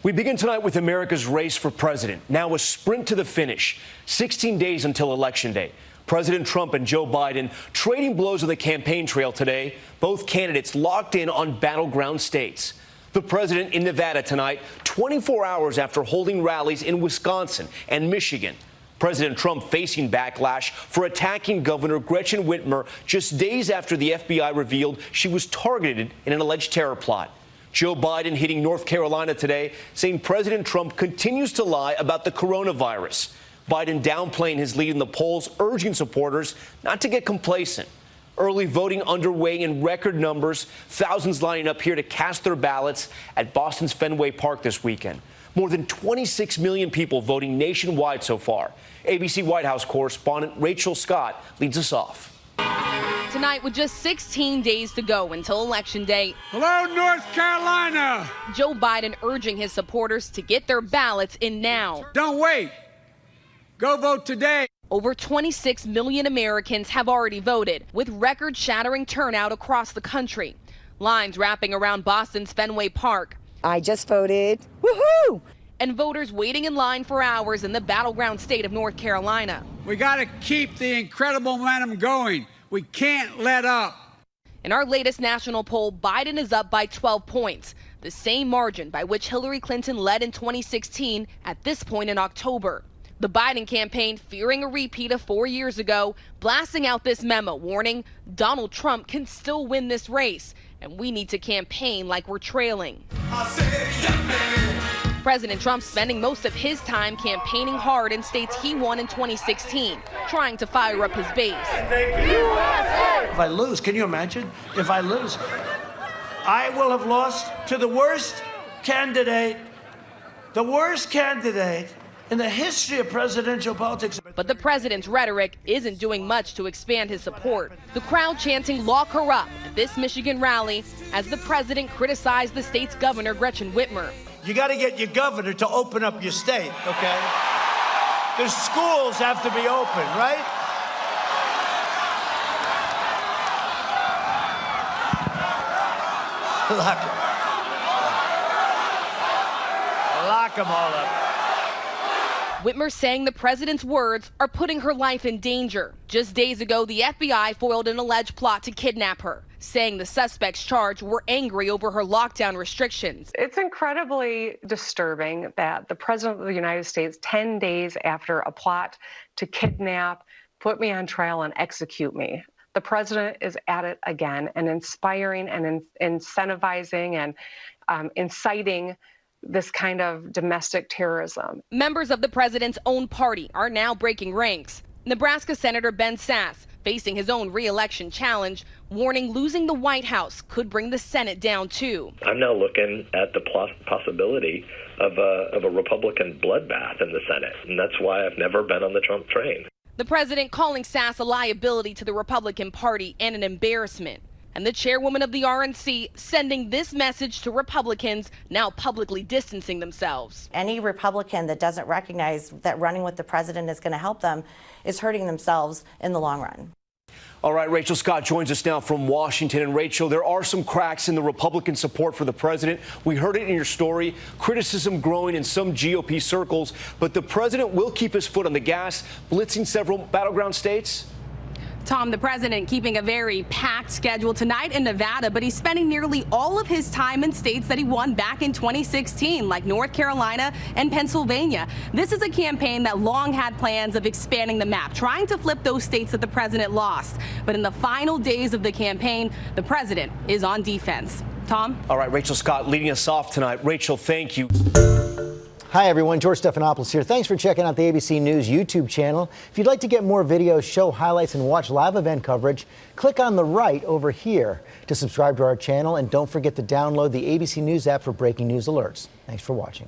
We begin tonight with America's race for president. Now a sprint to the finish. 16 days until Election Day. President Trump and Joe Biden trading blows on the campaign trail today. Both candidates locked in on battleground states. The president in Nevada tonight, 24 hours after holding rallies in Wisconsin and Michigan. President Trump facing backlash for attacking Governor Gretchen Whitmer just days after the FBI revealed she was targeted in an alleged terror plot. Joe Biden hitting North Carolina today, saying President Trump continues to lie about the coronavirus. Biden downplaying his lead in the polls, urging supporters not to get complacent. Early voting underway in record numbers, thousands lining up here to cast their ballots at Boston's Fenway Park this weekend. More than 26 million people voting nationwide so far. ABC White House correspondent Rachel Scott leads us off. Tonight, with just 16 days to go until Election Day. Hello, North Carolina. Joe Biden urging his supporters to get their ballots in now. Don't wait. Go vote today. Over 26 million Americans have already voted, with record-shattering turnout across the country. Lines wrapping around Boston's Fenway Park. I just voted. Woohoo! And voters waiting in line for hours in the battleground state of North Carolina. We got to keep the incredible momentum going. We can't let up. In our latest national poll, Biden is up by 12 points, the same margin by which Hillary Clinton led in 2016 at this point in October. The Biden campaign, fearing a repeat of 4 years ago, blasting out this memo warning Donald Trump can still win this race, and we need to campaign like we're trailing. President Trump spending most of his time campaigning hard in states he won in 2016, trying to fire up his base. If I lose, can you imagine? If I lose, I will have lost to the worst candidate in the history of presidential politics. But the president's rhetoric isn't doing much to expand his support. The crowd chanting "Lock her up" at this Michigan rally as the president criticized the state's governor, Gretchen Whitmer. You got to get your governor to open up your state, okay? The schools have to be open, right? Lock them all up. Whitmer saying the president's words are putting her life in danger. Just days ago, the FBI foiled an alleged plot to kidnap her, saying the suspects charged were angry over her lockdown restrictions. It's incredibly disturbing that the president of the United States, 10 days after a plot to kidnap, put me on trial and execute me, the president is at it again and inspiring and incentivizing and inciting this kind of domestic terrorism. Members of the president's own party are now breaking ranks. Nebraska Senator Ben Sasse, facing his own re-election challenge, warning losing the White House could bring the Senate down too. I'm now looking at the possibility of a Republican bloodbath in the Senate, and that's why I've never been on the Trump train. The president calling Sasse a liability to the Republican Party and an embarrassment. And the chairwoman of the RNC sending this message to Republicans now publicly distancing themselves. Any Republican that doesn't recognize that running with the president is going to help them is hurting themselves in the long run. All right, Rachel Scott joins us now from Washington. And Rachel, there are some cracks in the Republican support for the president. We heard it in your story. Criticism growing in some GOP circles, but the president will keep his foot on the gas, blitzing several battleground states. Tom, the president keeping a very packed schedule tonight in Nevada, but he's spending nearly all of his time in states that he won back in 2016, like North Carolina and Pennsylvania. This is a campaign that long had plans of expanding the map, trying to flip those states that the president lost. But in the final days of the campaign, the president is on defense. Tom? All right, Rachel Scott leading us off tonight. Rachel, thank you. Hi, everyone. George Stephanopoulos here. Thanks for checking out the ABC News YouTube channel. If you'd like to get more videos, show highlights, and watch live event coverage, click on the right over here to subscribe to our channel. And don't forget to download the ABC News app for breaking news alerts. Thanks for watching.